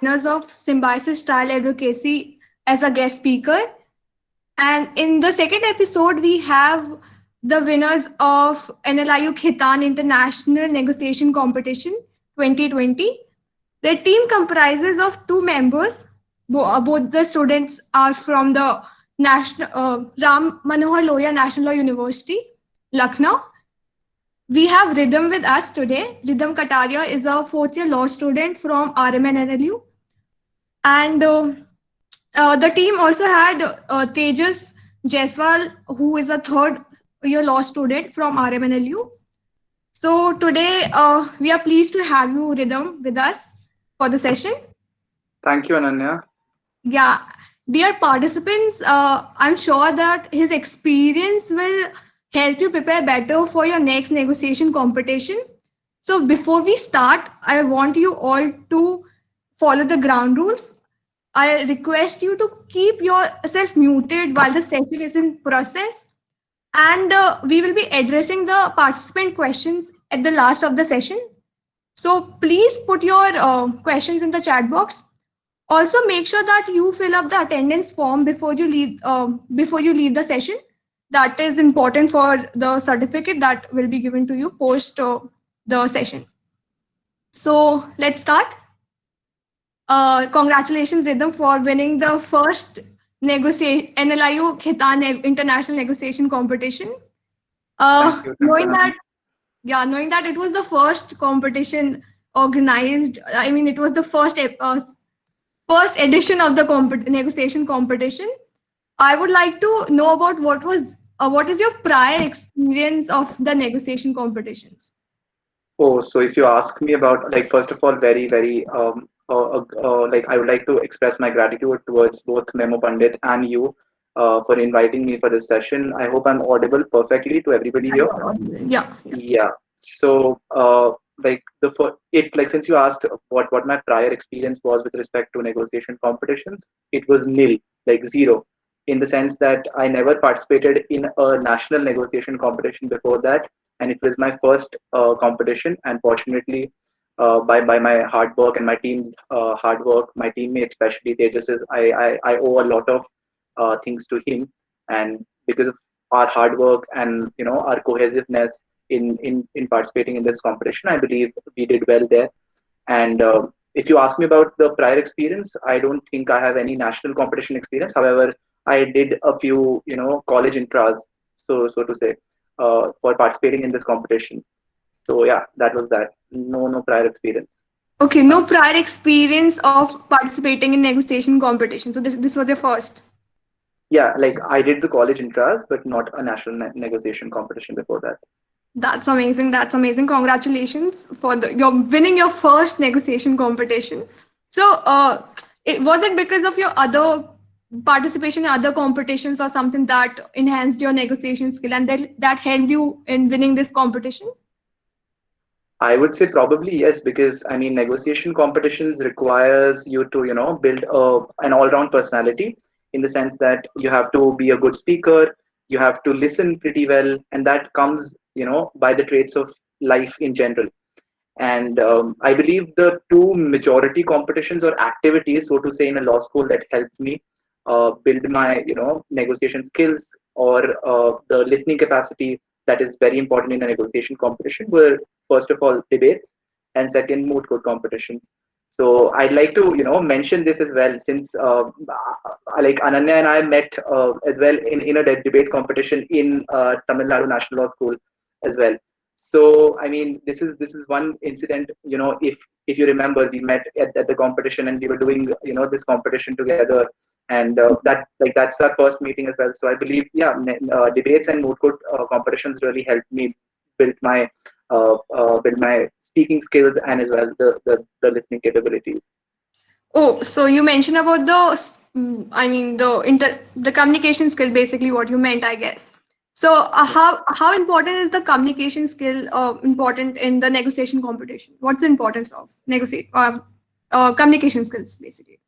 winners of Symbiosis Trial Advocacy as a guest speaker. And in the second episode, we have the winners of NLIU Khitan International Negotiation Competition 2020. The team comprises of two members. Both the students are from the National Ram Manohar Lohia National Law University, Lucknow. We have Rhythm with us today. Rhythm Kataria is a fourth year law student from RMNLU. And the team also had Tejas Jaiswal, who is a third year law student from RMNLU. So today we are pleased to have you, Rhythm, with us for the session. Thank you, Ananya. Yeah, dear participants, I'm sure that his experience will help you prepare better for your next negotiation competition. So before we start, I want you all to follow the ground rules. I request you to keep yourself muted while the session is in process. And we will be addressing the participant questions at the last of the session. So please put your questions in the chat box. Also, make sure that you fill up the attendance form before you leave the session. That is important for the certificate that will be given to you post the session. So let's start. Congratulations, Rhythm, for winning the first NLIU Khitan International Negotiation Competition. Thank you, Knowing Ananya. that it was the first competition organized. I mean, it was the first edition of the negotiation competition. I would like to know about what is your prior experience of the negotiation competitions? Oh, so if you ask me about, like, first of all, very, like, I would like to express my gratitude towards both Memo Pandit and you for inviting me for this session. I hope I'm audible perfectly to everybody here. Yeah, yeah. Yeah. So, like like since you asked what my prior experience was with respect to negotiation competitions, it was nil, like zero, in the sense that I never participated in a national negotiation competition before that, and it was my first competition. And fortunately, by my hard work and my team's hard work, my teammate especially Tejas, I owe a lot of things to him, and because of our hard work and our cohesiveness in participating in this competition, I believe we did well there. And if you ask me about the prior experience, I don't think I have any national competition experience. However, I did a few college intras, so to say, for participating in this competition. So yeah, that was that. No prior experience. Okay, no prior experience of participating in negotiation competition. So this was your first. Yeah, like I did the college intras, but not a national negotiation competition before that. That's amazing. That's amazing. Congratulations for your winning your first negotiation competition. So, was it because of your other participation in other competitions or something that enhanced your negotiation skill and that helped you in winning this competition? I would say probably yes, because I mean negotiation competitions requires you to build an all-round personality, in the sense that you have to be a good speaker, you have to listen pretty well, and that comes by the traits of life in general. And I believe the two majority competitions or activities, so to say, in a law school that helped me build my negotiation skills or the listening capacity that is very important in a negotiation competition were, first of all, debates, and second, moot court competitions. So I'd like to mention this as well, since like Ananya and I met as well in a debate competition in Tamil Nadu National Law School as well. So I mean, this is one incident. If you remember, we met at the competition and we were doing this competition together, and that's our first meeting as well. So I believe, yeah, debates and moot court competitions really helped me build my build my speaking skills, and as well the listening capabilities. Oh, so you mentioned about I mean the communication skill, basically what you meant, I guess. So how important is the communication skill important in the negotiation competition? What's the importance of communication skills, basically?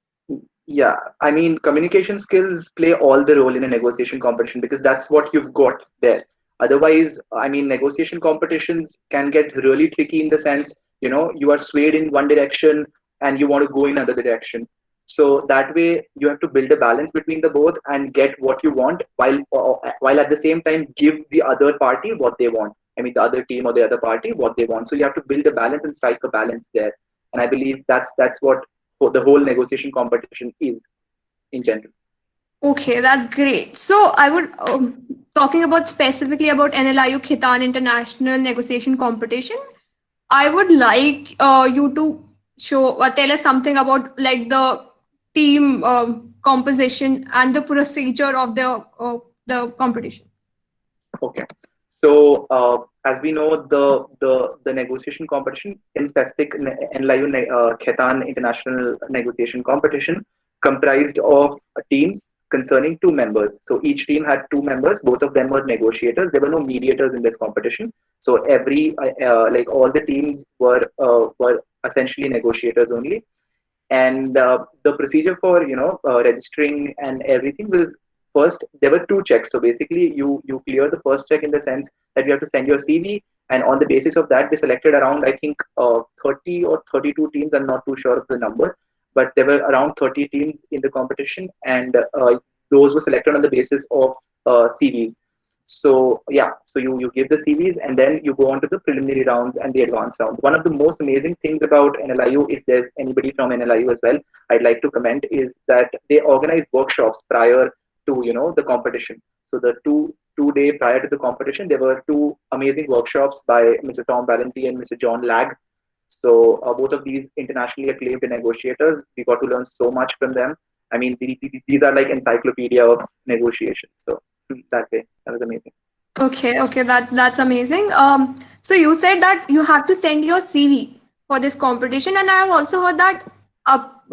Yeah, I mean, communication skills play all the role in a negotiation competition, because that's what you've got there. Otherwise, I mean, negotiation competitions can get really tricky, in the sense, you are swayed in one direction, and you want to go in another direction. So that way you have to build a balance between the both and get what you want, while at the same time give the other party what they want. I mean, the other team or the other party what they want. So you have to build a balance and strike a balance there. And I believe that's what the whole negotiation competition is in general. Okay, that's great. So I would talking about specifically about NLIU Khitan International Negotiation Competition. I would like you to show tell us something about like the team composition and the procedure of the competition. Okay. So as we know, the negotiation competition in specific NLIU Khaitan International Negotiation Competition comprised of teams concerning two members. So each team had two members. Both of them were negotiators. There were no mediators in this competition. So like all the teams were essentially negotiators only. And the procedure for registering and everything was, first there were two checks. So basically you clear the first check in the sense that you have to send your CV, and on the basis of that they selected around, I think, 30 or 32 teams. I'm not too sure of the number, but there were around 30 teams in the competition, and those were selected on the basis of CVs. So yeah, so you give the CVs and then you go on to the preliminary rounds and the advanced round. One of the most amazing things about NLIU, if there's anybody from NLIU as well, I'd like to comment, is that they organize workshops prior to the competition. So the two day prior to the competition, there were two amazing workshops by Mr. Tom Valenti and Mr. John Lag. So both of these internationally acclaimed negotiators, we got to learn so much from them. I mean, these are like encyclopedia of negotiation. So that way, that was amazing. Okay, okay, that's amazing. So you said that you have to send your CV for this competition, and I have also heard that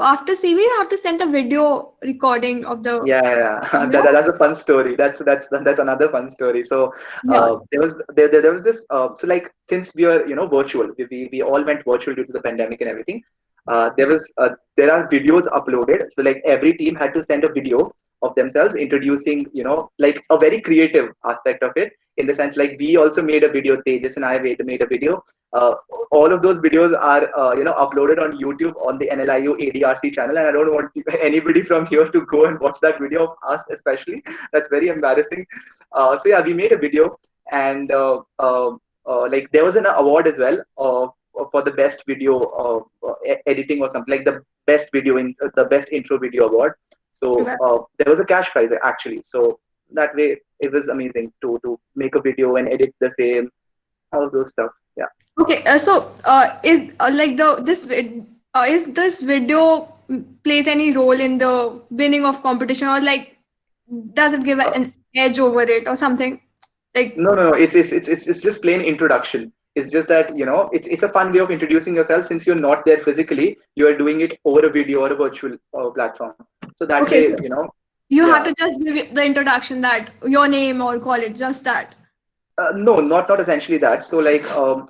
after CV you have to send a video recording of the Yeah, video. that's a fun story. That's another fun story. So Yeah. there was this. So like, since we are virtual, we all went virtual due to the pandemic and everything. There are videos uploaded. So like every team had to send a video of themselves introducing, like a very creative aspect of it, in the sense like we also made a video. Tejas and I made a video. Uh, all of those videos are uploaded on YouTube on the NLIU ADRC channel, and I don't want anybody from here to go and watch that video of us, especially. That's very embarrassing. So yeah, we made a video, and like there was an award as well for the best video editing or something, like the best video in the best intro video award. So there was a cash prize actually. So that way it was amazing to make a video and edit the same, all of those stuff. Yeah. Okay, so is like is this video plays any role in the winning of competition, or like does it give an edge over it or something? Like, No. It's just plain introduction. It's just that it's a fun way of introducing yourself, since you're not there physically. You are doing it over a video or a virtual platform. So that okay, way, so you have yeah. to just give the introduction that your name or college, just that. No, not essentially that. So like,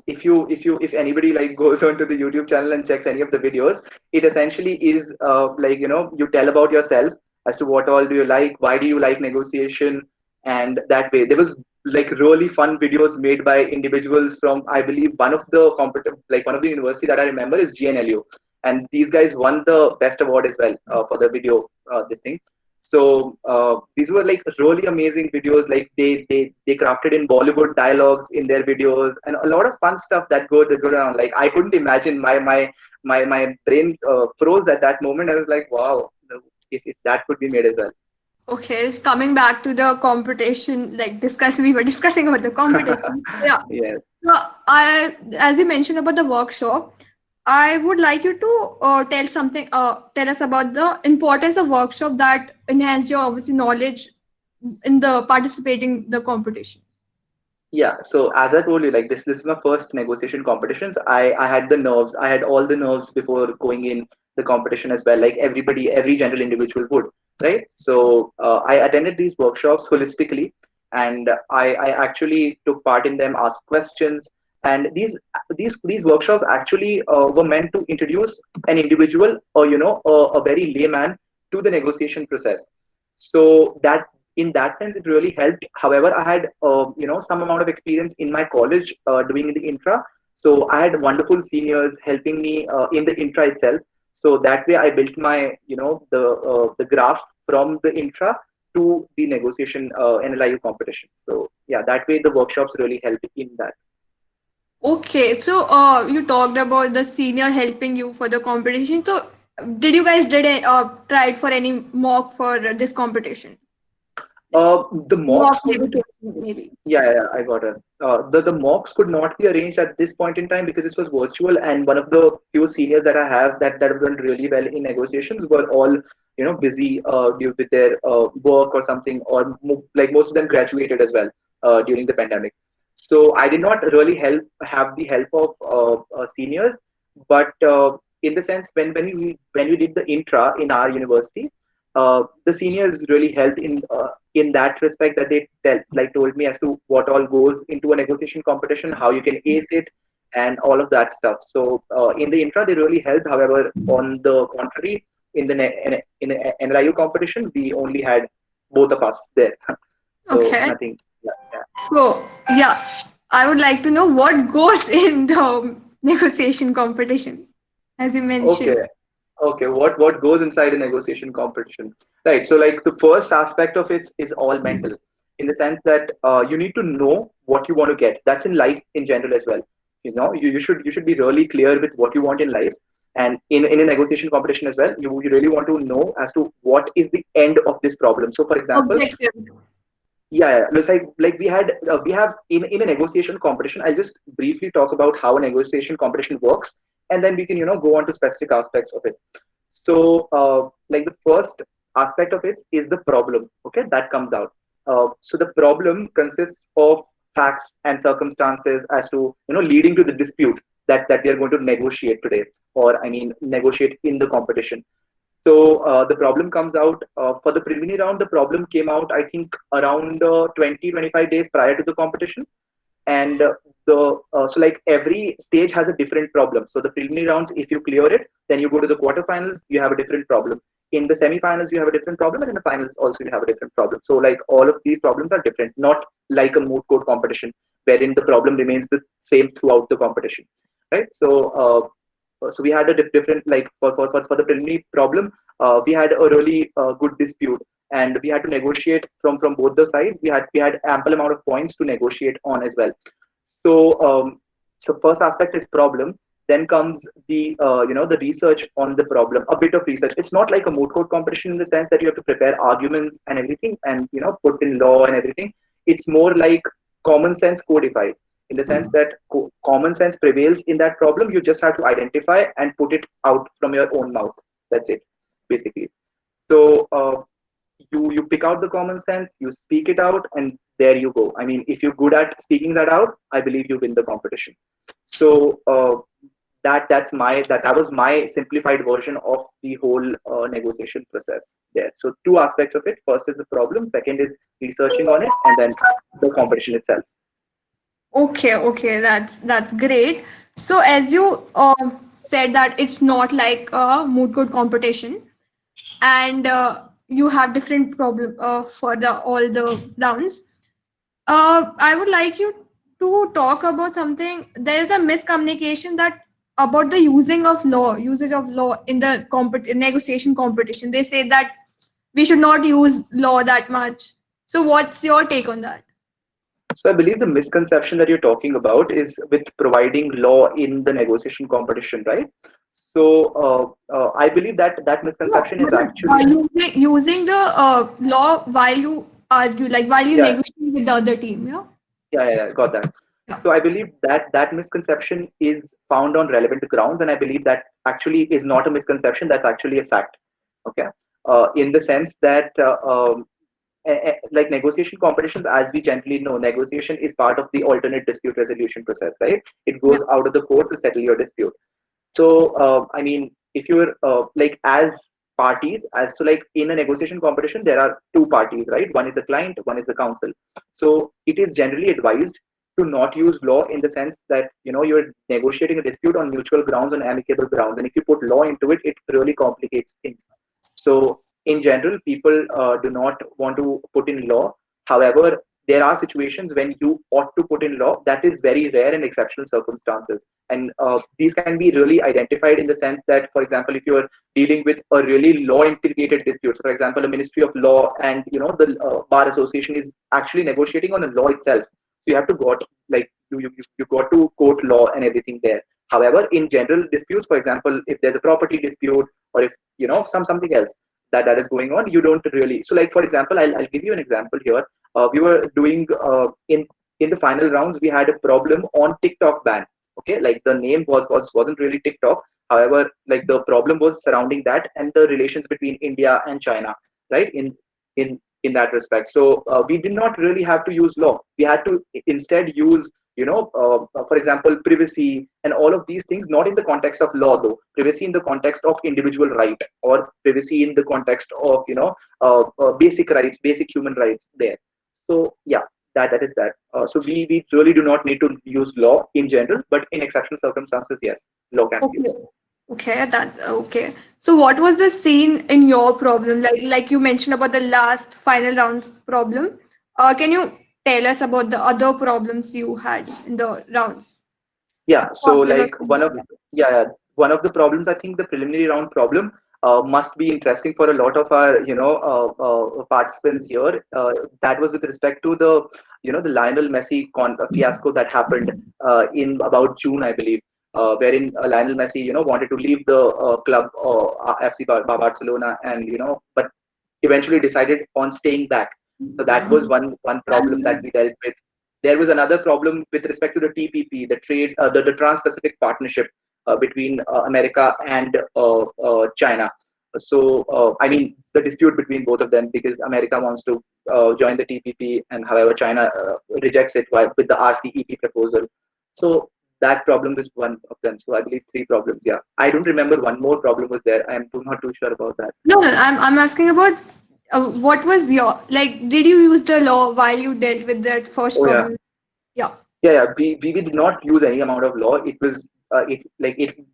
if anybody like goes onto the YouTube channel and checks any of the videos, it essentially is like you tell about yourself as to what all do you like, why do you like negotiation, and that way there was like really fun videos made by individuals from, I believe, one of the university that I remember is GNLU, and these guys won the best award as well for the video this thing. So these were like really amazing videos. Like they crafted in Bollywood dialogues in their videos, and a lot of fun stuff that go around. Like I couldn't imagine, my brain froze at that moment. I was like, wow, if that could be made as well. Okay, coming back to the competition, like we were discussing about the competition. Yeah. Yes. So as you mentioned about the workshop, I would like you to tell us about the importance of workshop that enhanced your obviously knowledge in the participating the competition. Yeah, so as I told you, like this is my first negotiation competitions. I had the nerves. I had all the nerves before going in the competition as well. Like every general individual would, right? So I attended these workshops holistically, and I actually took part in them, asked questions, and these workshops actually were meant to introduce an individual, or a very layman, to the negotiation process. So that, in that sense, it really helped. However, I had some amount of experience in my college doing the intra. So I had wonderful seniors helping me in the intra itself. So that way I built my, the graph from the intra to the negotiation NLIU competition. So yeah, that way the workshops really help in that. Okay, so you talked about the senior helping you for the competition. So did you guys tried for any mock for this competition? The mocks Mock could negotiation maybe. Yeah, I got it. The mocks could not be arranged at this point in time because it was virtual, and one of the few seniors that I have that have done really well in negotiations were all busy due with their work or something, or like most of them graduated as well during the pandemic. So I did not really have the help of seniors, but in the sense when we did the intra in our university, the seniors really helped in that respect, that they told me as to what all goes into a negotiation competition, how you can ace it, and all of that stuff. So in the intra, they really helped. However, on the contrary, in the NLIU competition, we only had both of us there, so Okay. nothing. Yeah, yeah. So yeah, I would like to know what goes in the negotiation competition, as you Okay. mentioned. Okay, what goes inside a negotiation competition? Right. So like the first aspect of it is all mental, in the sense that you need to know what you want to get. That's in life in general as well. You should be really clear with what you want in life, and in a negotiation competition as well. You really want to know as to what is the end of this problem. So for example, Objective. yeah, it's like we have in a negotiation competition. I'll just briefly talk about how a negotiation competition works, and then we can go on to specific aspects of it. So, like the first aspect of it is the problem. Okay, that comes out. So the problem consists of facts and circumstances as to leading to the dispute that we are going to negotiate today, or I mean negotiate in the competition. So the problem comes out for the preliminary round. The problem came out, I think, around 20-25 days prior to the competition, and so like every stage has a different problem. So the preliminary rounds, if you clear it, then you go to the quarterfinals, you have a different problem. In the semifinals you have a different problem, and in the finals also you have a different problem. So like all of these problems are different, not like a moot court competition wherein the problem remains the same throughout the competition, right? So we had a different, like for the preliminary problem, we had a really good dispute, and we had to negotiate from both the sides. We had ample amount of points to negotiate on as well. So first aspect is problem. Then comes the research on the problem. A bit of research. It's not like a moot court competition in the sense that you have to prepare arguments and everything, and put in law and everything. It's more like common sense codified, in the sense that common sense prevails in that problem. You just have to identify and put it out from your own mouth. That's it, basically. So you pick out the common sense, you speak it out, and there you go. I mean, if you're good at speaking that out, I believe you win the competition. So that was my simplified version of the whole negotiation process there. So two aspects of it: first is the problem, second is researching on it, and then the competition itself. Okay, okay, that's great. So as you said that it's not like a moot court competition, and you have different problem for the all the rounds. I would like you to talk about something. There is a miscommunication that about the usage of law in the negotiation competition. They say that we should not use law that much. So what's your take on that? So I believe the misconception that you're talking about is with providing law in the negotiation competition, right? So I believe that that No, misconception is matlab, actually, using the law while you argue, like while you yeah, negotiate with the other team, yeah? yeah, got that. Yeah. So I believe that that misconception is found on relevant grounds, and I believe that actually is not a misconception. That's actually a fact. Okay, in the sense that like negotiation competitions, as we generally know, negotiation is part of the alternate dispute resolution process, right? It Yeah. goes out of the court to settle your dispute. So, I mean, if you're like as parties, as so like in a negotiation competition, there are two parties, right? One is the client, one is the counsel. So it is generally advised to not use law in the sense that you're negotiating a dispute on mutual grounds, on amicable grounds, and if you put law into it, it really complicates things. So in general, people do not want to put in law. However, there are situations when you ought to put in law. That is very rare and exceptional circumstances, and these can be really identified in the sense that, for example, if you are dealing with a really law integrated dispute, for example, a ministry of law and the bar association is actually negotiating on a law itself, so you have to got like you got to court law and everything there. However, in general disputes, for example, if there's a property dispute, or if something else that is going on, you don't really. So like, for example, I'll give you an example here. We were doing in the final rounds, we had a problem on TikTok ban. Okay, like the name wasn't really TikTok. However, like the problem was surrounding that and the relations between India and China, right? In that respect. So we did not really have to use law. We had to instead use, for example, privacy and all of these things, not in the context of law though. Privacy in the context of individual right, or privacy in the context of basic rights, basic human rights there. So yeah, that is that. So we really do not need to use law in general, but in exceptional circumstances, yes, law can be used. Okay. Okay, that okay. So what was the scene in your problem? Like you mentioned about the last final rounds problem. Can you tell us about the other problems you had in the rounds? Yeah, so Popular. like yeah, one of the problems, I think the preliminary round problem must be interesting for a lot of our participants here. That was with respect to the Lionel Messi fiasco that happened in about June, I believe, wherein Lionel Messi wanted to leave the club, FC Barcelona, and but eventually decided on staying back. So that was one problem that we dealt with. There was another problem with respect to the TPP, the the Trans-Pacific Partnership between America and China. So I mean, the dispute between both of them, because America wants to join the TPP, and however China rejects it with the RCEP proposal. So that problem is one of them. So I believe three problems. Yeah, I don't remember one more problem was there. I'm not too sure about that. No, no, I'm asking about what was your like? Did you use the law while you dealt with that first Oh yeah. problem? Yeah. Yeah, we did not use any amount of law. It was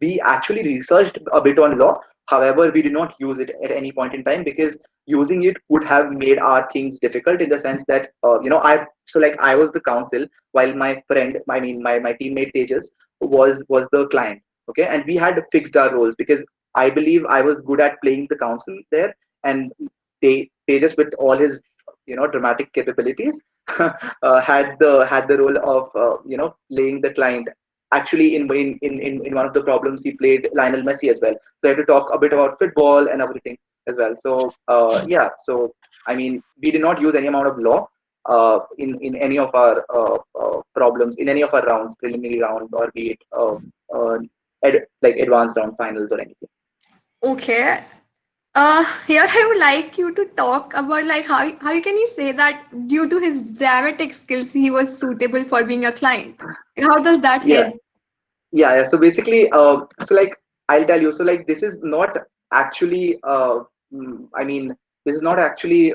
we actually researched a bit on law. However, we did not use it at any point in time, because using it would have made our things difficult, in the sense that I was the counsel, while my friend, I mean my teammate Tejas was the client. Okay, and we had fixed our roles, because I believe I was good at playing the counsel there, and Tejas, with all his dramatic capabilities, had the role of playing the client. Actually, in one of the problems, he played Lionel Messi as well. So I had to talk a bit about football and everything as well. So yeah, so I mean, we did not use any amount of law in any of our problems, in any of our rounds, preliminary round, or be it like advanced round finals or anything. Okay. Here I would like you to talk about like how can you say that due to his dramatic skills he was suitable for being a client? And how does that Yeah. help? Yeah. So basically, so like, I'll tell you. So like, this is not actually. I mean, this is not actually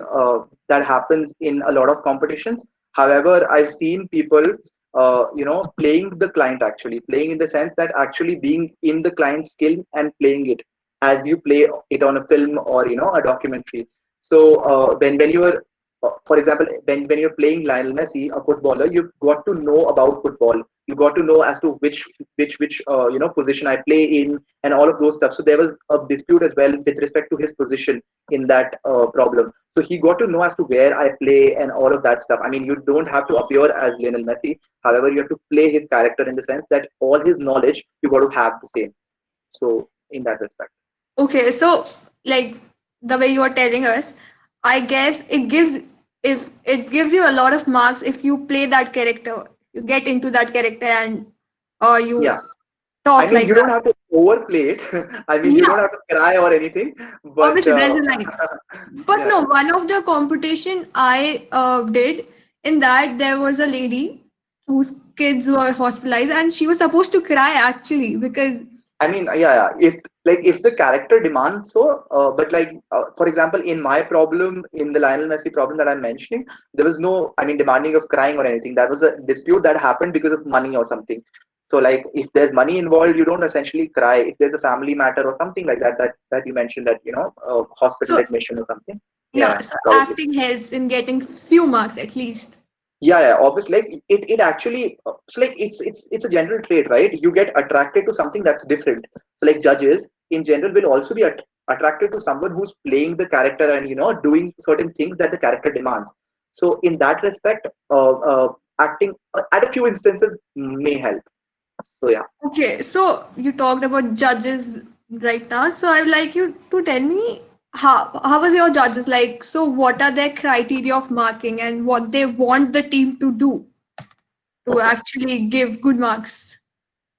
that happens in a lot of competitions. However, I've seen people, playing the client, actually playing in the sense that actually being in the client's skill and playing it as you play it on a film, or a documentary. So when you are for example, when you're playing Lionel Messi, a footballer, you've got to know about football. You got to know as to which position I play in, and all of those stuff. So there was a dispute as well with respect to his position in that problem. So he got to know as to where I play and all of that stuff. I mean, you don't have to appear as Lionel Messi. However, you have to play his character, in the sense that all his knowledge you got to have the same. So in that respect. Okay, so like the way you are telling us, I guess it gives you a lot of marks if you play that character, you get into that character and or you Yeah. I talk mean, like you that. don't have to overplay it. I mean, you Yeah, don't have to cry or anything. But obviously there's a line. But yeah, no, one of the competition I did, in that there was a lady whose kids were hospitalized and she was supposed to cry actually because I mean, yeah. If the character demands so, but like for example, in my problem, in the Lionel Messi problem that I'm mentioning, there was no, I mean, demanding of crying or anything. That was a dispute that happened because of money or something. So like, if there's money involved, you don't essentially cry. If there's a family matter or something like that you mentioned, that hospital so admission or something. yeah, Yeah, so probably. acting helps in getting few marks at least. Yeah, obviously, like it actually, so like it's a general trait, right? You get attracted to something that's different. So like judges in general will also be attracted to someone who's playing the character and doing certain things that the character demands. So in that respect, acting at a few instances may help. So yeah. Okay, so you talked about judges right now. So I would like you to tell me how was your judges like? So what are their criteria of marking and what they want the team to do to Okay. actually give good marks?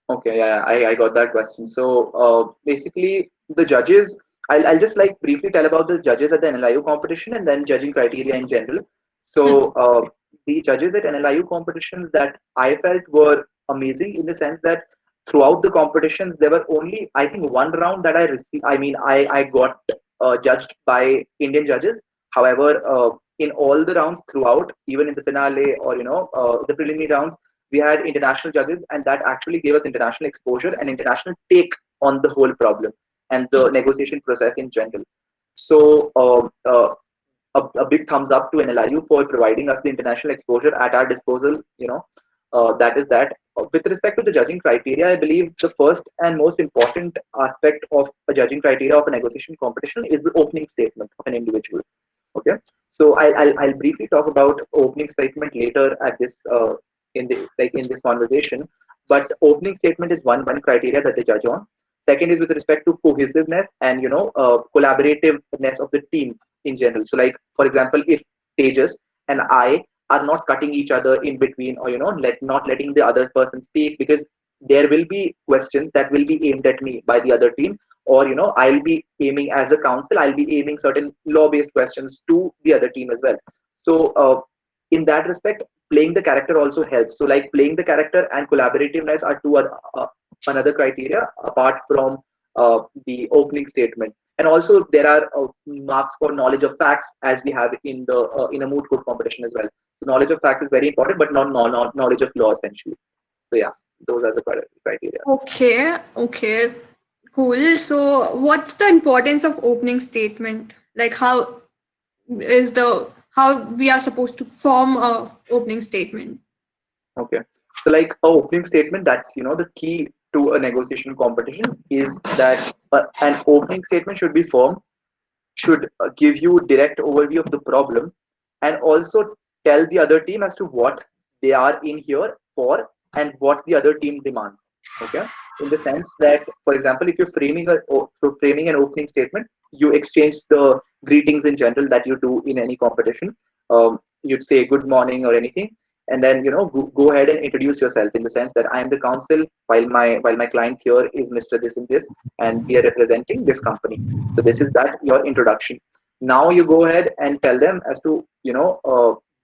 Okay, yeah, I got that question. So basically, the judges, I'll just like briefly tell about the judges at the NLIU competition and then judging criteria in general. Hmm. So the judges at NLIU competitions that I felt were amazing in the sense that throughout the competitions, there were only, I think, one round that I received. I mean, I got judged by Indian judges. However, in all the rounds throughout, even in the finale or the preliminary rounds, we had international judges, and that actually gave us international exposure and international take on the whole problem and the negotiation process in general. So a big thumbs up to NLIU for providing us the international exposure at our disposal. That is that. With respect to the judging criteria, I believe the first and most important aspect of a judging criteria of a negotiation competition is the opening statement of an individual. Okay, so I'll briefly talk about opening statement later at this in this conversation. But opening statement is one criteria that they judge on. Second is with respect to cohesiveness and collaborativeness of the team in general. So like for example, if Tejas and I are not cutting each other in between, or not letting the other person speak, because there will be questions that will be aimed at me by the other team, or I'll be aiming as a counsel, I'll be aiming certain law based questions to the other team as well. So in that respect, playing the character also helps. So like playing the character and collaborativeness are two another criteria apart from the opening statement. And also there are marks for knowledge of facts, as we have in a moot court competition as well. So knowledge of facts is very important, but not knowledge of law essentially. So yeah, those are the criteria. Okay, okay, cool. So what's the importance of opening statement? Like how we are supposed to form a opening statement? Okay. So like a opening statement, that's the key to a negotiation competition is that an opening statement should be firm, should give you direct overview of the problem, and also tell the other team as to what they are in here for and what the other team demands. Okay, in the sense that, for example, if you're framing an opening statement, you exchange the greetings in general that you do in any competition. You'd say good morning or anything, and then go ahead and introduce yourself in the sense that I am the counsel, while my client here is Mr. This and this, and we are representing this company. So this is that your introduction. Now you go ahead and tell them as to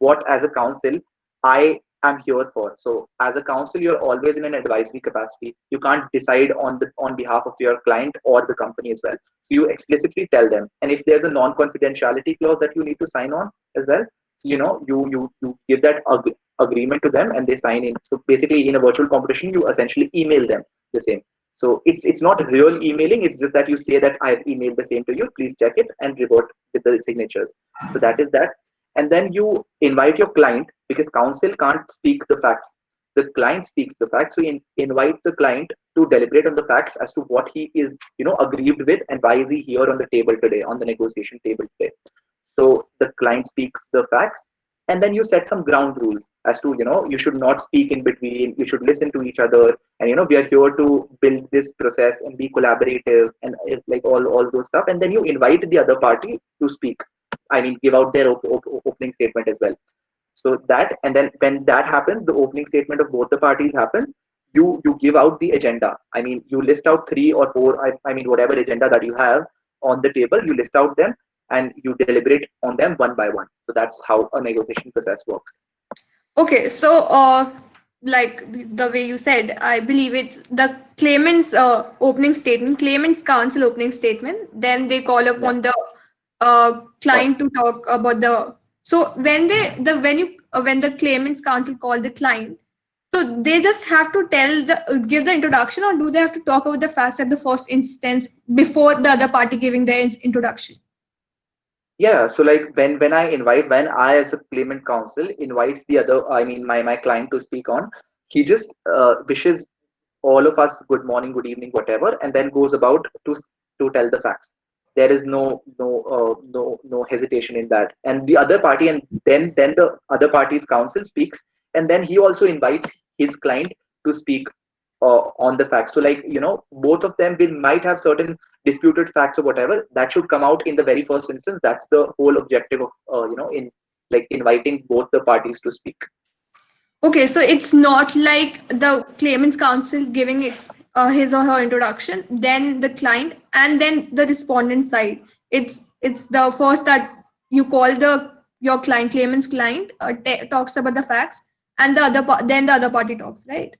what as a counsel I am here for. So as a counsel, you're always in an advisory capacity. You can't decide on behalf of your client or the company as well. So you explicitly tell them, and if there's a non-confidentiality clause that you need to sign on as well, so, you give that agreement to them and they sign in. So basically, in a virtual competition, you essentially email them the same. So it's not real emailing. It's just that you say that I've emailed the same to you. Please check it and revert with the signatures. So that is that. And then you invite your client, because counsel can't speak the facts. The client speaks the facts. So you invite the client to deliberate on the facts as to what he is, aggrieved with, and why is he here on the table today, on the negotiation table today. So the client speaks the facts, and then you set some ground rules as to you should not speak in between, you should listen to each other, and we are here to build this process and be collaborative, and like all those stuff. And then you invite the other party to speak, I mean give out their opening statement as well. So that, and then when that happens, the opening statement of both the parties happens, you give out the agenda. I mean, you list out three or four, I mean whatever agenda that you have on the table, you list out them and you deliberate on them one by one. So that's how a negotiation process works. Okay, so like the way you said, I believe it's the claimant's opening statement, claimant's counsel opening statement. Then they call Yeah. upon the Well, client to talk about the. So when the claimant's counsel call the client, so they just have to give the introduction, or do they have to talk about the facts at the first instance before the other party giving their introduction? Yeah, so like when I as a claimant counsel invite the other, I mean my client to speak on, he just wishes all of us good morning, good evening, whatever, and then goes about to tell the facts. There is no hesitation in that. And the other party, and then the other party's counsel speaks, and then he also invites his client to speak on the facts. So like both of them will might have certain disputed facts or whatever that should come out in the very first instance. That's the whole objective of in like inviting both the parties to speak. Okay, so it's not like the claimant's counsel giving his or her introduction, then the client, and then the respondent side. It's the first that you call the your client, claimant's client, talks about the facts, and then the other party talks, right?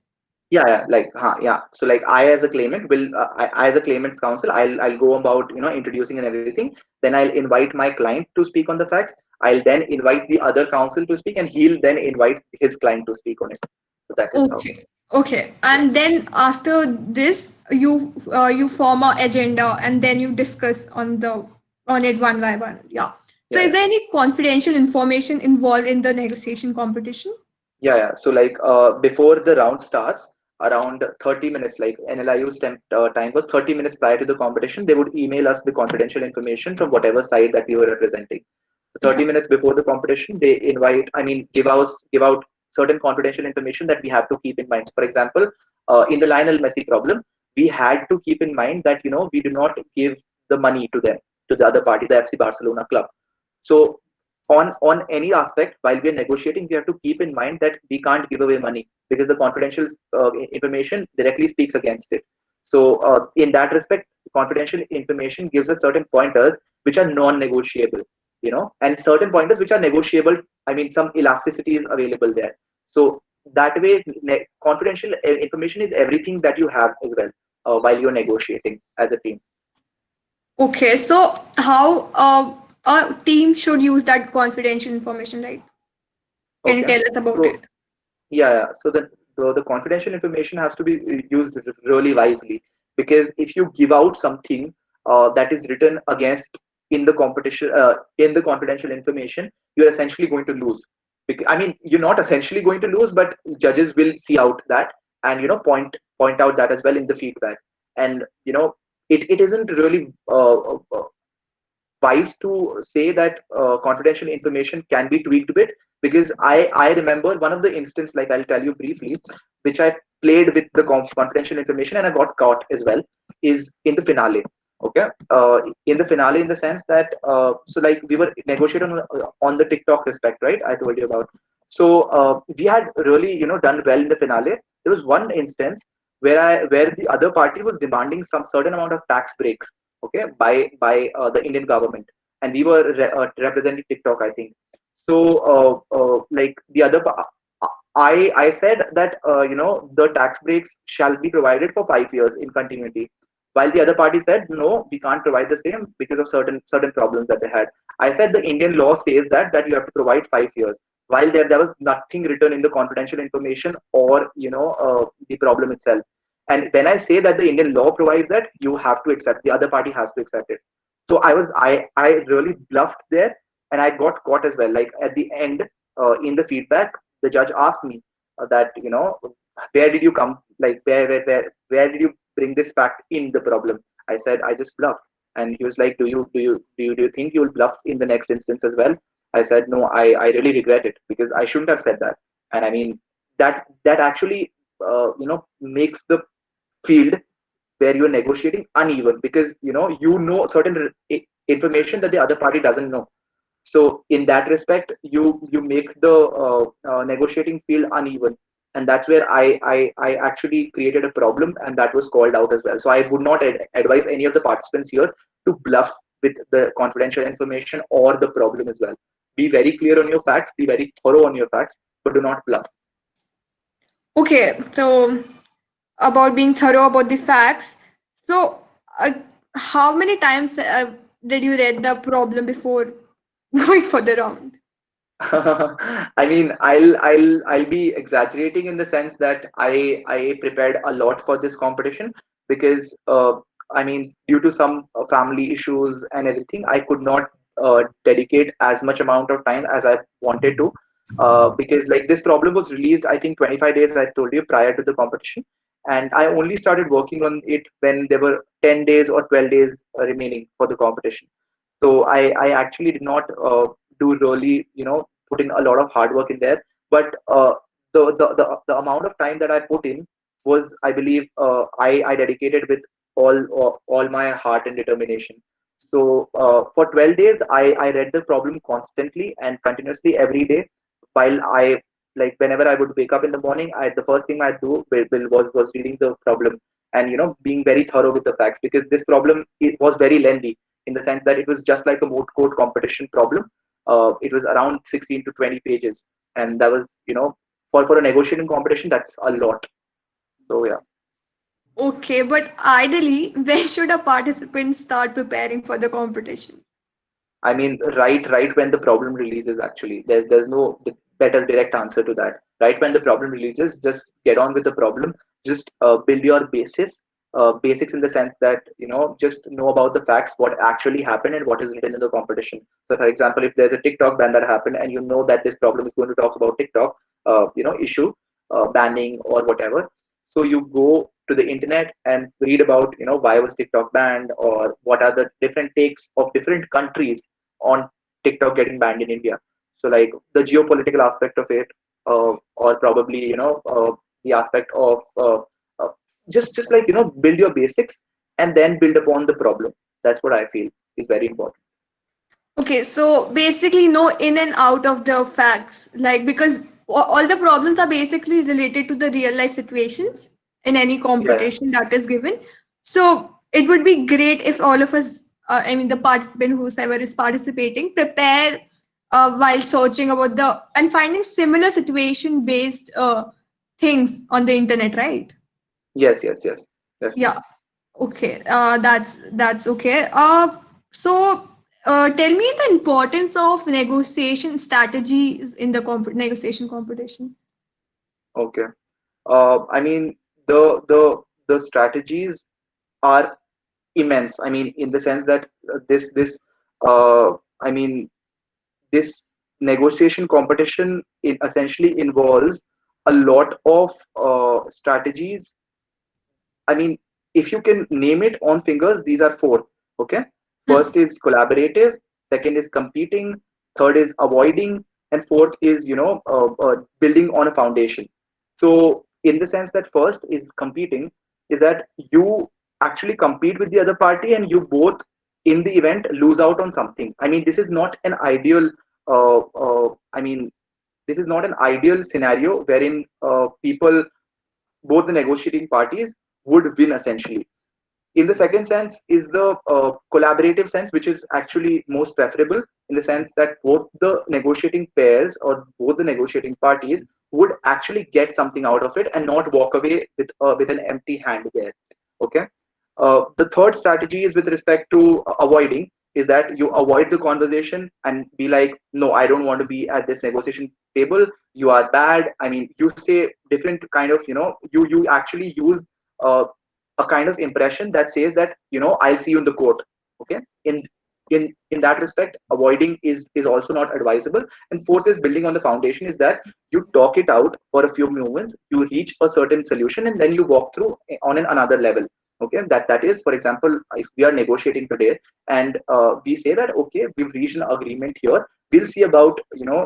Yeah, like yeah. So like I as a claimant will I as a claimant's counsel, I'll go about introducing and everything. Then I'll invite my client to speak on the facts. I'll then invite the other counsel to speak, and he'll then invite his client to speak on it. So that is how. Okay. Okay. Yeah. And then after this, you form a agenda and then you discuss on it one by one. Yeah. So Yeah, is yeah. there any confidential information involved in the negotiation competition? Yeah. So like before the round starts, around 30 minutes, like NLIU's time was 30 minutes prior to the competition, they would email us the confidential information from whatever side that we were representing. 30 Yeah. minutes before the competition, they give out certain confidential information that we have to keep in mind. So for example, in the Lionel Messi problem, we had to keep in mind that we do not give the money to them, to the other party, the FC Barcelona club. So on any aspect while we are negotiating, we have to keep in mind that we can't give away money because the confidential information directly speaks against it. So in that respect, confidential information gives us certain pointers which are non-negotiable, and certain pointers which are negotiable. I mean, some elasticity is available there. So that way, confidential information is everything that you have as well while you're negotiating as a team. Okay. So how a team should use that confidential information, right? Can you Okay. tell us about So it? yeah. So the confidential information has to be used really wisely, because if you give out something that is written against in the confidential information, you're essentially going to lose. I mean, you're not essentially going to lose, but judges will see out that, and point out that as well in the feedback. And it isn't really wise to say that confidential information can be tweaked a bit, because I remember one of the instance, like I'll tell you briefly, which I played with the confidential information and I got caught as well, is in the finale. Okay, in the finale, in the sense that so like we were negotiating on the TikTok respect, right? I told you about. So we had really done well in the finale. There was one instance where the other party was demanding some certain amount of tax breaks, okay, by the Indian government, and we were representing TikTok, I think. So like the other I said that the tax breaks shall be provided for 5 years in continuity, while the other party said no, we can't provide the same because of certain problems that they had. I said the Indian law says that you have to provide 5 years, while there was nothing written in the confidential information or the problem itself. And when I say that the Indian law provides that, you have to accept, the other party has to accept it. So I really bluffed there, and I got caught as well. Like at the end, in the feedback, the judge asked me that where did you come, like where did you bring this fact in the problem? I said I just bluffed, and he was like, do you think you'll bluff in the next instance as well? I said no, I really regret it, because I shouldn't have said that. And I mean, that actually makes the field where you're negotiating uneven, because you know certain information that the other party doesn't know. So in that respect, you make the negotiating field uneven, and that's where I actually created a problem, and that was called out as well. So I would not advise any of the participants here to bluff with the confidential information or the problem as well. Be very clear on your facts, be very thorough on your facts, but do not bluff. Okay. So about being thorough about the facts. So uh, how many times did you read the problem before going for the round? I mean, I'll be exaggerating in the sense that I prepared a lot for this competition, because I mean, due to some family issues and everything, I could not dedicate as much amount of time as I wanted to, because like this problem was released, I think 25 days, I told you, prior to the competition, and I only started working on it when there were 10 days or 12 days remaining for the competition. So I actually did not do really, put in a lot of hard work in there. But the amount of time that I put in was, I believe, I dedicated with all my heart and determination. So for 12 days, I read the problem constantly and continuously every day. While I, like, whenever I would wake up in the morning, the first thing I'd do was reading the problem, and being very thorough with the facts, because this problem, it was very lengthy, in the sense that it was just like a moot court competition problem. It was around 16 to 20 pages, and that was, for a negotiating competition, that's a lot. So yeah. Okay, but ideally, when should a participant start preparing for the competition? I mean, right when the problem releases. Actually, there's no better direct answer to that. Right when the problem releases, just get on with the problem. Just build your basics, in the sense that, just know about the facts, what actually happened, and what is written in the competition. So, for example, if there's a TikTok ban that happened, and you know that this problem is going to talk about TikTok, issue, banning or whatever. So you go to the internet and read about, why was TikTok banned, or what are the different takes of different countries on TikTok getting banned in India. So like the geopolitical aspect of it, or probably, the aspect of, uh, just like, build your basics and then build upon the problem. That's what I feel is very important. Okay, so basically, no in and out of the facts, like because all the problems are basically related to the real life situations in any Yeah. competition that is given. So it would be great if all of us, I mean, the participant, whoever is participating, prepare while searching about the and finding similar situation based things on the internet, right? Yes. Yes. Yes. Yeah. Definitely. Okay. That's okay. So tell me the importance of negotiation strategies in the negotiation competition. Okay. I mean, the strategies are immense. I mean, in the sense that, this I mean, this negotiation competition, it essentially involves a lot of strategies. I mean, if you can name it on fingers, these are four. Okay. Hmm. First is collaborative, second is competing, third is avoiding, and fourth is, building on a foundation. So, in the sense that first is competing, is that you actually compete with the other party, and you both in the event lose out on something. I mean, this is not an ideal. I mean, this is not an ideal scenario wherein people, both the negotiating parties, would win essentially. In the second sense is the collaborative sense, which is actually most preferable, in the sense that both the negotiating pairs, or both the negotiating parties, would actually get something out of it and not walk away with an empty hand there. Okay. The third strategy is with respect to avoiding, is that you avoid the conversation and be like, no, I don't want to be at this negotiation table. You are bad. I mean, you say different kind of, you actually use uh, a kind of impression that says that, I'll see you in the court. Okay. In that respect, avoiding is also not advisable. And fourth is building on the foundation, is that you talk it out for a few moments, you reach a certain solution, and then you walk through on another level. Okay. That is, for example, if we are negotiating today, and we say that, okay, we've reached an agreement here, we'll see about,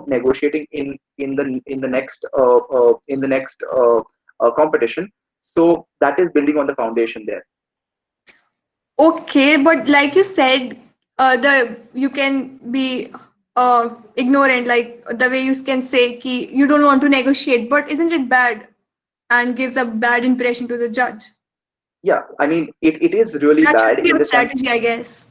negotiating in the next competition. So that is building on the foundation there. Okay, but like you said, the you can be ignorant, like the way you can say ki you don't want to negotiate, but isn't it bad and gives a bad impression to the judge? Yeah, I mean, it is really That should bad be in a the sense. strategy, I guess.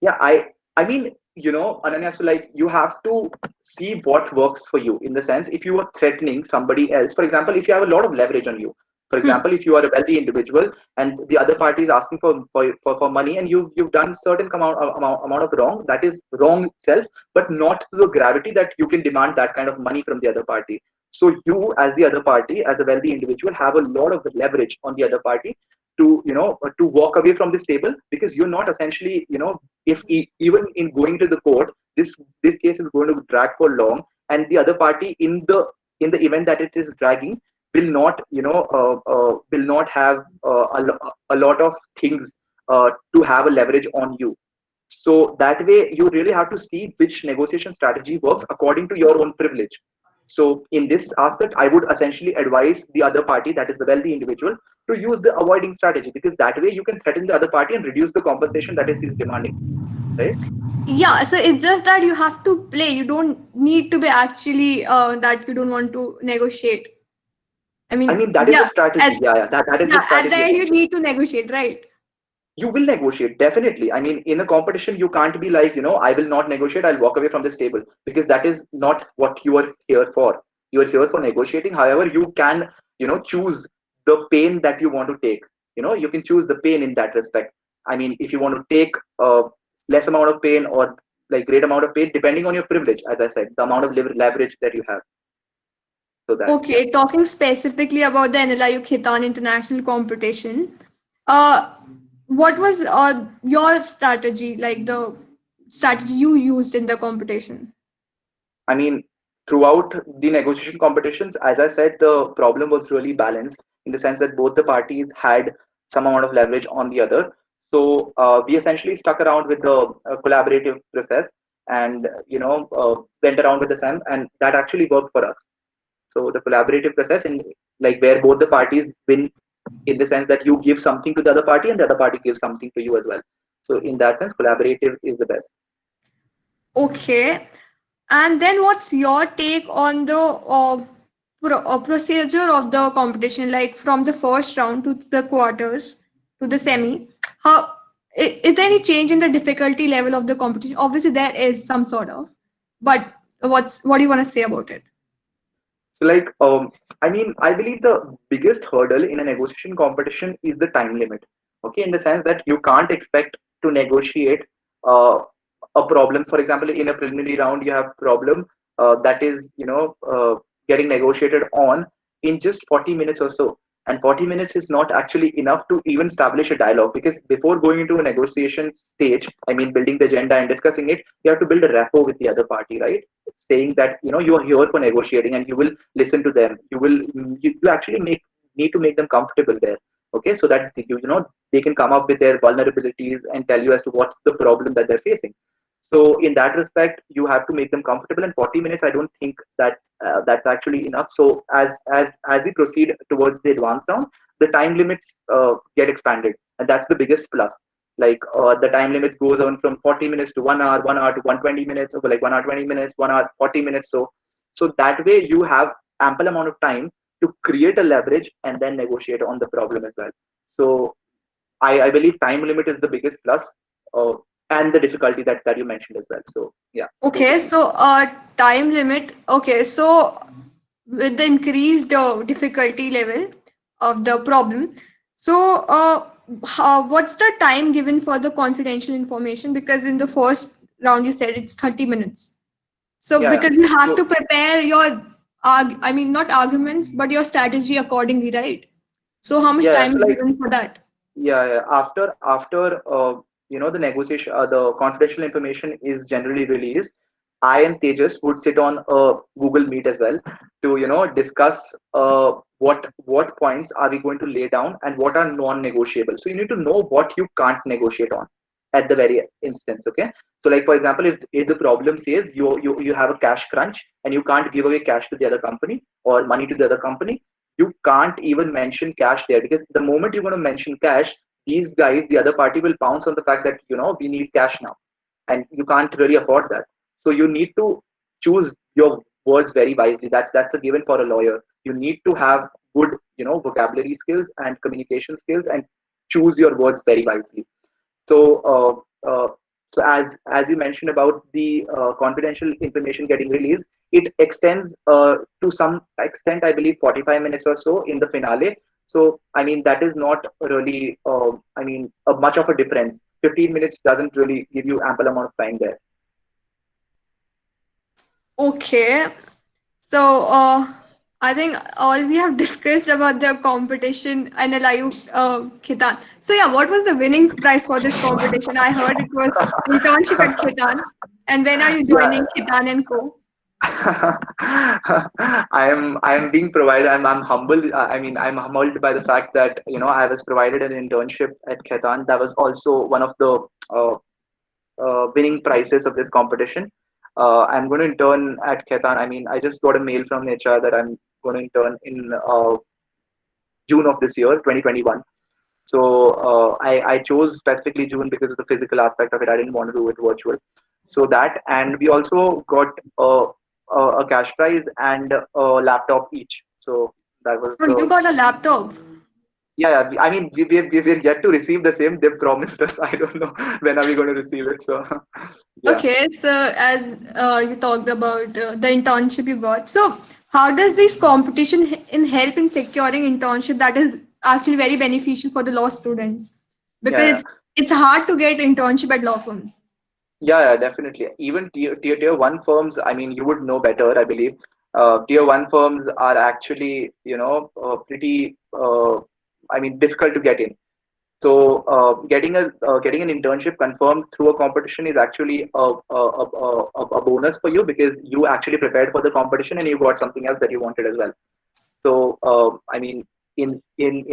Yeah, I mean, Ananya, so like you have to see what works for you, in the sense, if you are threatening somebody else, for example, if you have a lot of leverage on you, for Hmm. example, if you are a wealthy individual and the other party is asking for money, and you've done certain amount of wrong, that is wrong itself, but not to the gravity that you can demand that kind of money from the other party. So you, as the other party, as a wealthy individual, have a lot of leverage on the other party to to walk away from this table, because you're not essentially, if even in going to the court, this case is going to drag for long, and the other party in the event that it is dragging will not will not have a lot of things to have a leverage on you. So that way, you really have to see which negotiation strategy works according to your own privilege. So in this aspect, I would essentially advise the other party, that is the wealthy individual, to use the avoiding strategy, because that way you can threaten the other party and reduce the compensation that is he's demanding, right? Yeah, so it's just that you have to play. You don't need to be actually that you don't want to negotiate. I I mean, mean, that is yeah, the strategy. Yeah, that is the at the strategy end you essentially. need to negotiate, right? You will negotiate, definitely. I mean, in a competition, you can't be like, I will not negotiate, I'll walk away from this table, because that is not what you are here for. You are here for negotiating. However, you can choose the pain that you want to take. You can choose the pain in that respect. I mean, if you want to take less amount of pain, or like great amount of pain, depending on your privilege, as I said, the amount of leverage that you have. So that, yeah. Okay, talking specifically about the NLIU Khitan International Competition, uh, what was your strategy, like the strategy you used in the competition? I mean, throughout the negotiation competitions, as I said, the problem was really balanced, in the sense that both the parties had some amount of leverage on the other. So we essentially stuck around with the collaborative process, and went around with the SEM, and that actually worked for us. So the collaborative process, in like where both the parties win, in the sense that you give something to the other party and the other party gives something to you as well. So in that sense, collaborative is the best. Okay, and then what's your take on the procedure of the competition, like from the first round to the quarters to the semi? How is there any change in the difficulty level of the competition? Obviously, there is some sort of, but what do you want to say about it? So, like, I mean, I believe the biggest hurdle in a negotiation competition is the time limit. Okay, in the sense that you can't expect to negotiate uh, a problem. For example, in a preliminary round, you have problem that is, getting negotiated on in just 40 minutes or so. And 40 minutes is not actually enough to even establish a dialogue, because before going into a negotiation stage, I mean, building the agenda and discussing it, you have to build a rapport with the other party, right? Saying that you are here for negotiating and you will listen to them. You actually need to make them comfortable there. Okay, so that they can come up with their vulnerabilities and tell you as to what's the problem that they're facing. So in that respect, you have to make them comfortable. And 40 minutes, I don't think that that's actually enough. So as we proceed towards the advanced round, the time limits get expanded, and that's the biggest plus. Like the time limit goes on from 40 minutes to 1 hour, 1 hour to 120 minutes, or like 1 hour 20 minutes, 1 hour 40 minutes. So that way you have ample amount of time to create a leverage and then negotiate on the problem as well. So I believe time limit is the biggest plus, uh, and the difficulty that you mentioned as well. So yeah, those are Okay, the things. so time limit. Okay, so with the increased difficulty level of the problem, so what's the time given for the confidential information? Because in the first round you said it's 30 minutes. So Yeah, yeah. because you have to So prepare your, I mean not arguments, but your strategy accordingly, right? So how much yeah, yeah. time So is like, given for that? yeah, yeah. After the negotiation, the confidential information is generally released. I and Tejas would sit on a Google Meet as well to discuss what points are we going to lay down and what are non-negotiable. So you need to know what you can't negotiate on at the very instance. Okay. So like, for example, if the problem says you have a cash crunch and you can't give away cash to the other company or money to the other company, you can't even mention cash there, because the moment you're going to mention cash, these guys, the other party, will pounce on the fact that we need cash now, and you can't really afford that. So you need to choose your words very wisely. That's a given for a lawyer. You need to have good vocabulary skills and communication skills, and choose your words very wisely. So, as you mentioned about the confidential information getting released, it extends to some extent, I believe, 45 minutes or so in the finale. So, I mean, that is not really, much of a difference. 15 minutes doesn't really give you ample amount of time there. Okay. So I think all we have discussed about the competition and NLIU Khitan. So yeah, what was the winning prize for this competition? I heard it was internship at Khitan. And when are you Yeah. joining Khitan and Co? I am being provided. I'm humbled. I mean, I'm humbled by the fact that I was provided an internship at Khaitan. That was also one of the uh, winning prizes of this competition. I'm going to intern at Khaitan. I mean, I just got a mail from HR that I'm going to intern in June of this year, 2021. So I chose specifically June because of the physical aspect of it. I didn't want to do it virtual. So that, and we also got a cash prize and a laptop each. So that was Oh, you got a laptop. yeah. I mean, we're yet to receive the same. They promised us. I don't know when are we going to receive it. So yeah. Okay, so as you talked about the internship you got, so how does this competition in help in securing internship that is actually very beneficial for the law students? Yeah, Because yeah. it's hard to get internship at law firms. Yeah, definitely. Even tier one firms, I mean, you would know better, I believe. Tier one firms are actually, pretty, I mean, difficult to get in. So getting an internship confirmed through a competition is actually a bonus for you because you actually prepared for the competition and you got something else that you wanted as well. So, I mean, in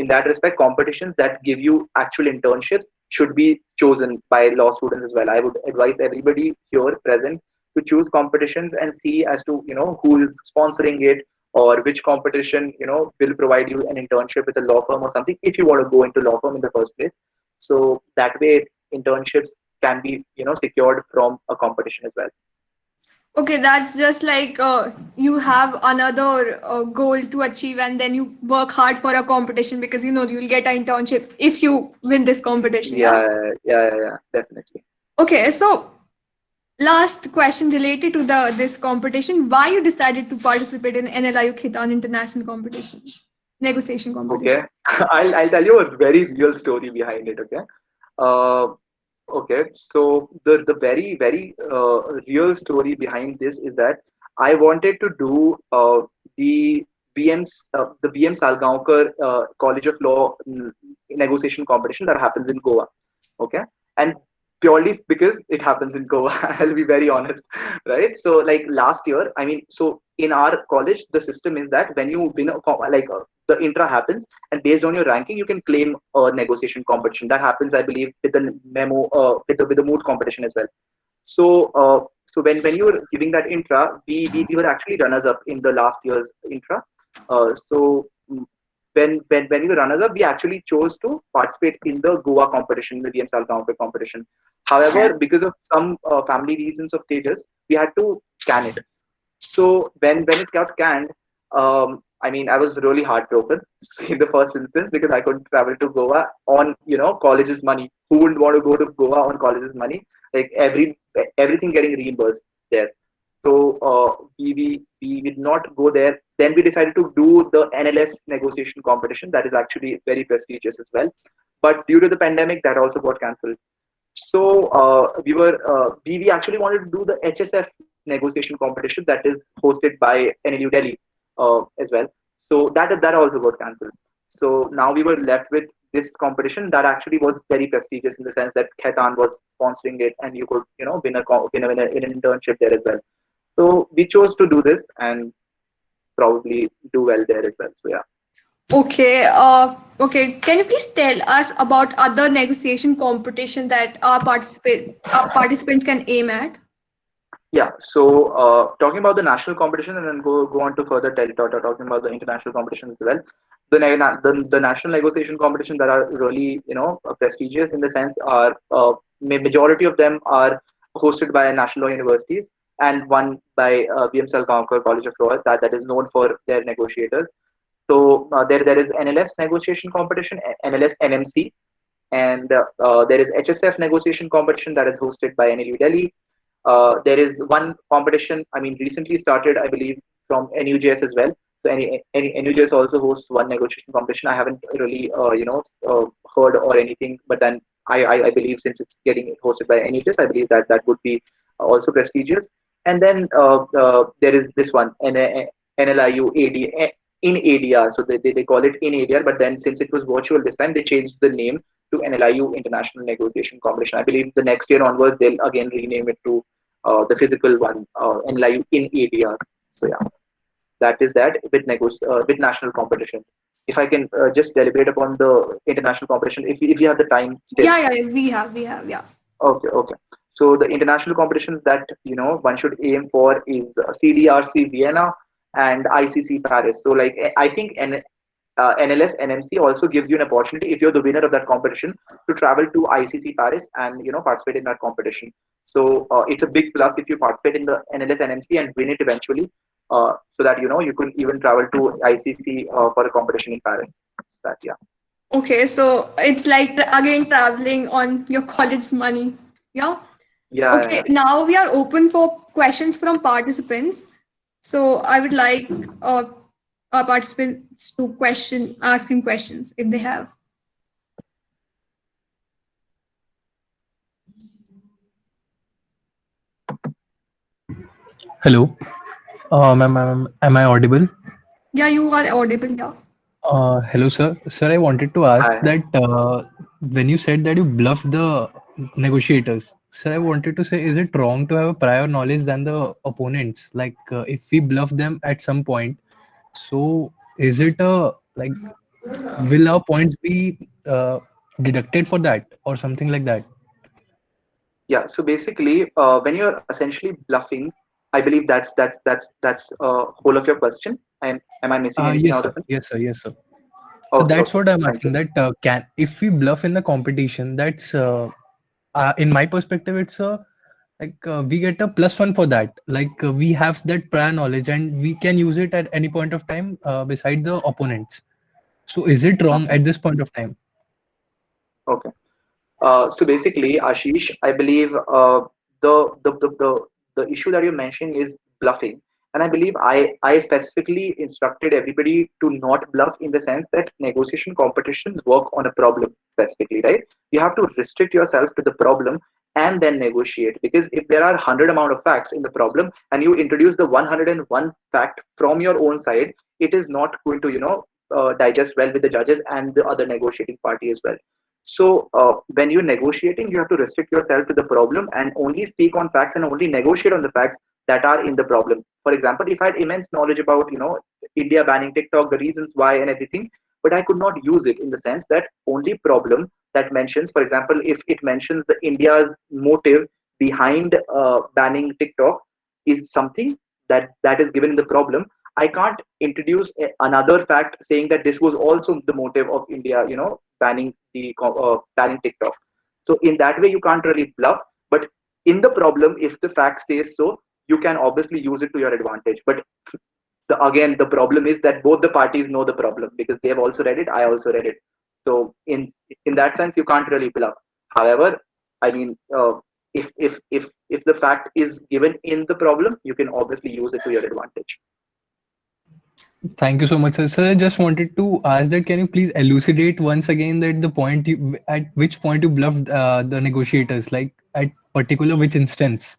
that respect, competitions that give you actual internships should be chosen by law students as well. I would advise everybody here present to choose competitions and see as to who is sponsoring it or which competition will provide you an internship with a law firm or something if you want to go into law firm in the first place. So that way, internships can be secured from a competition as well. Okay, that's just like you have another goal to achieve, and then you work hard for a competition because you know you'll get an internship if you win this competition. Yeah. Yeah, definitely. Okay, so last question related to the this competition: why you decided to participate in NLIU Khitan International Competition, negotiation Okay, competition? I'll tell you a very real story behind it. Okay, uh, okay. So the very real story behind this is that I wanted to do the BM Salgaonkar College of Law negotiation competition that happens in Goa. Okay, and purely because it happens in Goa. I'll be very honest, right? So like last year, I mean, so in our college, the system is that when you win the intra happens, and based on your ranking, you can claim a negotiation competition. That happens, I believe, with the memo, with the mood competition as well. So, so when you were giving that intra, we were actually runners up in the last year's intra. So when we were runners up, we actually chose to participate in the Goa competition, the DM Salgaonkar competition. However, because of some family reasons of Tejas, we had to can it. So when it got canned, I mean, I was really heartbroken in the first instance because I couldn't travel to Goa on college's money. Who wouldn't want to go to Goa on college's money? Like everything getting reimbursed there. So we did not go there. Then we decided to do the NLS negotiation competition. That is actually very prestigious as well. But due to the pandemic, that also got cancelled. So we actually wanted to do the HSF negotiation competition that is hosted by NLU Delhi as well. So that also got cancelled. So now we were left with this competition that actually was very prestigious in the sense that Khaitan was sponsoring it, and you could win an internship there as well. So we chose to do this and probably do well there as well. So yeah. Okay, okay. Can you please tell us about other negotiation competition that our participants can aim at? Yeah, so talking about the national competition and then go on to further talking about the international competitions as well. The national negotiation competition that are really prestigious in the sense are majority of them are hosted by national law universities and one by BM Salgaonkar College of Law that is known for their negotiators. So there is NLS negotiation competition, NLS NMC, and there is HSF negotiation competition that is hosted by NLU Delhi. There is one competition, I mean, recently started, I believe, from NUJS as well. So any NUJS also hosts one negotiation competition. I haven't really, heard or anything, but then I believe since it's getting hosted by NUJS, I believe that that would be also prestigious. And then there is this one, NLIU AD, in ADR. So they call it in ADR, but then since it was virtual this time, they changed the name to NLIU International Negotiation Competition. I believe the next year onwards, they'll again rename it to the physical one, NLIU in ADR. So yeah, that is that with with national competitions. If I can just deliberate upon the international competition, if you have the time still. Yeah, yeah, we have, yeah. Okay, okay. So the international competitions that one should aim for is CDRC Vienna and ICC Paris. So like I think NLS NMC also gives you an opportunity if you're the winner of that competition to travel to ICC Paris and participate in that competition. So it's a big plus if you participate in the NLS NMC and win it eventually, so that you can even travel to ICC for a competition in Paris. That yeah. Okay, so it's like again traveling on your college money. Yeah. Yeah, yeah, Okay, yeah. now we are open for questions from participants. So I would like our participants to asking questions if they have. Hello. Am I audible? Yeah, you are audible. Yeah. Hello, sir. Sir, I wanted to ask Hi. that when you said that you bluffed the negotiators, sir, I wanted to say, is it wrong to have a prior knowledge than the opponents? Like, if we bluff them at some point, so is it like, will our points be deducted for that or something like that? Yeah, so basically, when you're essentially bluffing, I believe that's whole of your question. Am I missing anything Yes, out sir. of it? Yes, sir. Yes, sir. So Okay, that's okay, what I'm thank you. asking. That can if we bluff in the competition, that's in my perspective, it's we get a +1 for that. Like we have that prior knowledge and we can use it at any point of time beside the opponents. So is it wrong Okay, at this point of time? okay. So basically, Ashish, I believe the, the the the the issue that you're mentioning is bluffing, and I believe I specifically instructed everybody to not bluff in the sense that negotiation competitions work on a problem specifically, right? You have to restrict yourself to the problem and then negotiate, because if there are 100 amount of facts in the problem and you introduce the 101 fact from your own side, it is not going to digest well with the judges and the other negotiating party as well. So when you're negotiating, you have to restrict yourself to the problem and only speak on facts and only negotiate on the facts that are in the problem. For example, if I had immense knowledge about India banning TikTok, the reasons why and everything, but I could not use it in the sense that only problem that mentions, for example, if it mentions the India's motive behind banning TikTok is something that is given in the problem. I can't introduce another fact saying that this was also the motive of India, banning banning TikTok. So in that way, you can't really bluff. But in the problem, if the fact says so, you can obviously use it to your advantage. But again, the problem is that both the parties know the problem because they have also read it. I also read it. So in that sense, you can't really bluff. However, I mean, if the fact is given in the problem, you can obviously use it to your advantage. Thank you so much, sir. Sir, I just wanted to ask that can you please elucidate once again that the point you at which point you bluffed the negotiators, like at particular which instance?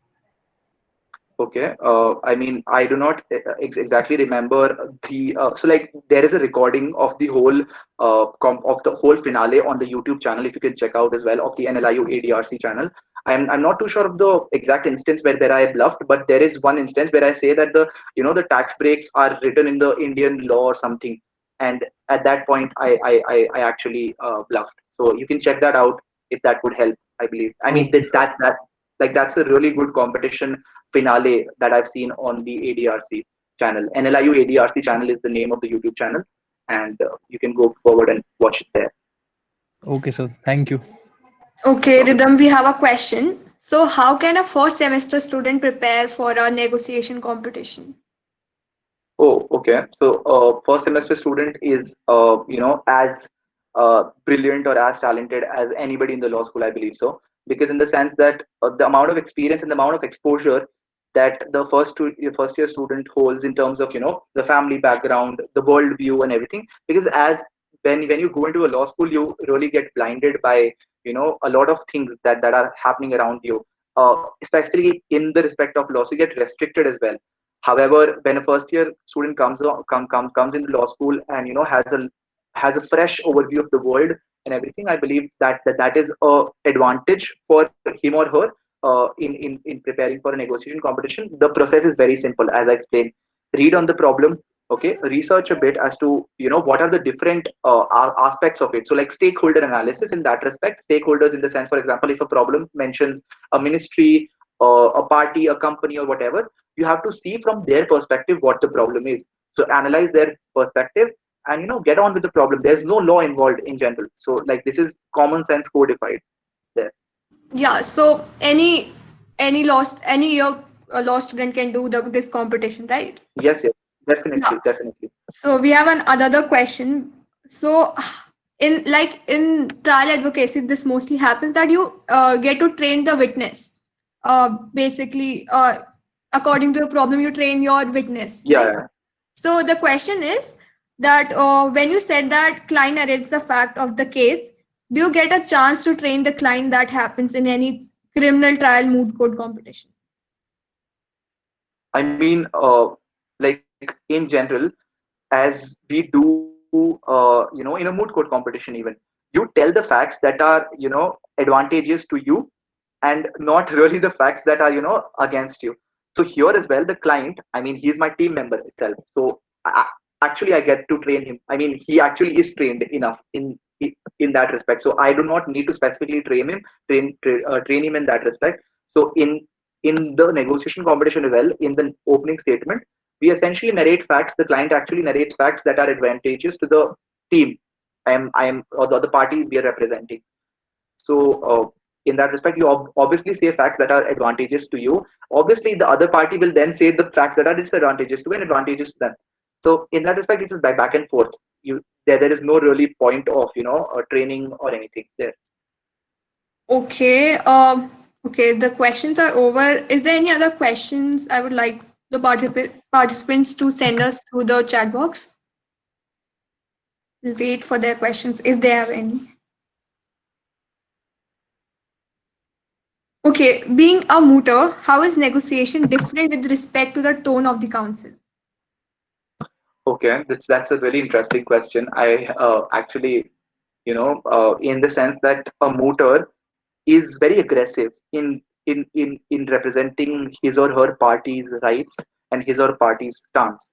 Okay. I mean, I do not exactly remember the. So, like, there is a recording of the whole of the whole finale on the YouTube channel. If you can check out as well of the NLIU ADRC channel. I'm not too sure of the exact instance where I bluffed, but there is one instance where I say that the tax breaks are written in the Indian law or something, and at that point I actually bluffed. So you can check that out if that would help. I believe. I mean Okay, sir. that's a really good competition finale that I've seen on the ADRC channel. NLIU ADRC channel is the name of the YouTube channel, and you can go forward and watch it there. Okay, sir. Thank you. Okay, Okay. Rhythm, we have a question. So how can a first semester student prepare for a negotiation competition? Oh, okay. So, first semester student is, as brilliant or as talented as anybody in the law school, I believe so. Because in the sense that the amount of experience and the amount of exposure that the first year student holds in terms of the family background, the world view, and everything. Because as when you go into a law school, you really get blinded by a lot of things that are happening around you, especially in the respect of law. So you get restricted as well. However, when a first year student comes into law school and has a fresh overview of the world and everything, I believe that is a advantage for him or her in preparing for a negotiation competition. The process is very simple, as I explained. Read on the problem, okay, research a bit as to what are the different aspects of it. So like stakeholder analysis in that respect, stakeholders in the sense, for example, if a problem mentions a ministry, a party, a company, or whatever, you have to see from their perspective what the problem is. So analyze their perspective and get on with the problem. There's no law involved in general, so like this is common sense codified there. Yeah, so any year a law student can do this competition, right? Yes, yes, Yeah. definitely, definitely. So we have another question. So in trial advocacy, this mostly happens that you get to train the witness. Basically, according to the problem, you train your witness, Yeah, right? yeah. So the question is that when you said that client narrates the fact of the case, do you get a chance to train the client that happens in any criminal trial moot court competition? I mean, like in general, as we do, in a moot court competition, even you tell the facts that are advantageous to you, and not really the facts that are against you. So here as well, the client, I mean, he's my team member itself. So actually, I get to train him. I mean, he actually is trained enough in that respect. So I do not need to specifically train him in that respect. So in the negotiation competition as well, in the opening statement, we essentially narrate facts. The client actually narrates facts that are advantageous to the team I am or the other party we are representing. So in that respect, you obviously say facts that are advantageous to you. Obviously, the other party will then say the facts that are disadvantageous to and advantageous to them. So in that respect, it is back and forth. There is no really point of training or anything there. Okay. Okay. The questions are over. Is there any other questions I would like the participants to send us through the chat box? We'll wait for their questions if they have any. Okay. Being a mooter, how is negotiation different with respect to the tone of the council? Okay, that's a really interesting question. I actually, in the sense that a mooter is very aggressive in representing his or her party's rights and his or party's stance.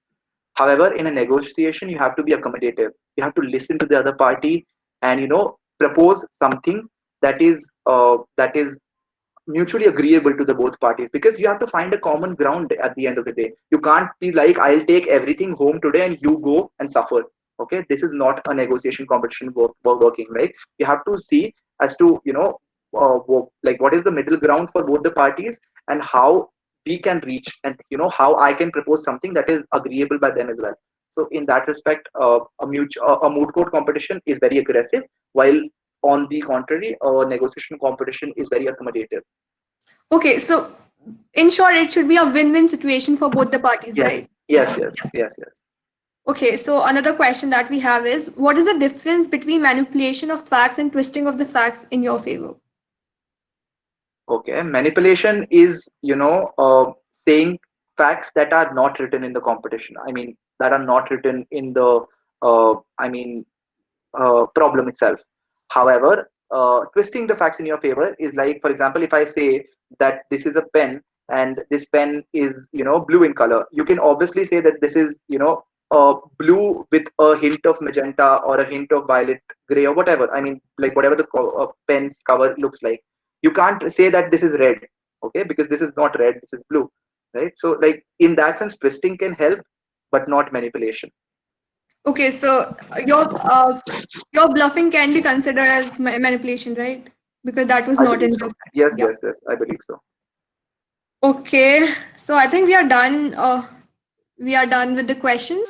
However, in a negotiation, you have to be accommodative. You have to listen to the other party and propose something that is mutually agreeable to the both parties, because you have to find a common ground at the end of the day. You can't be like, I'll take everything home today and you go and suffer. Okay, this is not a negotiation competition working, right? You have to see as to like what is the middle ground for both the parties, and how we can reach, and how I can propose something that is agreeable by them as well. So in that respect, a moot court competition is very aggressive, while on the contrary, a negotiation competition is very accommodative. Okay. So in short, it should be a win-win situation for both the parties, Yes, right? yes, yes, yes, yes. Okay, so another question that we have is what is the difference between manipulation of facts and twisting of the facts in your favor? Okay, manipulation is saying facts that are not written in the competition. I mean, that are not written in the I mean problem itself. However, twisting the facts in your favor is like, for example, if I say that this is a pen and this pen is blue in color, you can obviously say that this is blue with a hint of magenta or a hint of violet, gray, or whatever. I mean, like whatever the pen's cover looks like. You can't say that this is red, okay, because this is not red, this is blue, right? So like in that sense, twisting can help, but not manipulation. Okay, so your bluffing can be considered as manipulation, right? Because that was I not believe in so. the Yes, yeah. yes, yes. I believe so. Okay, so I think we are done. We are done with the questions.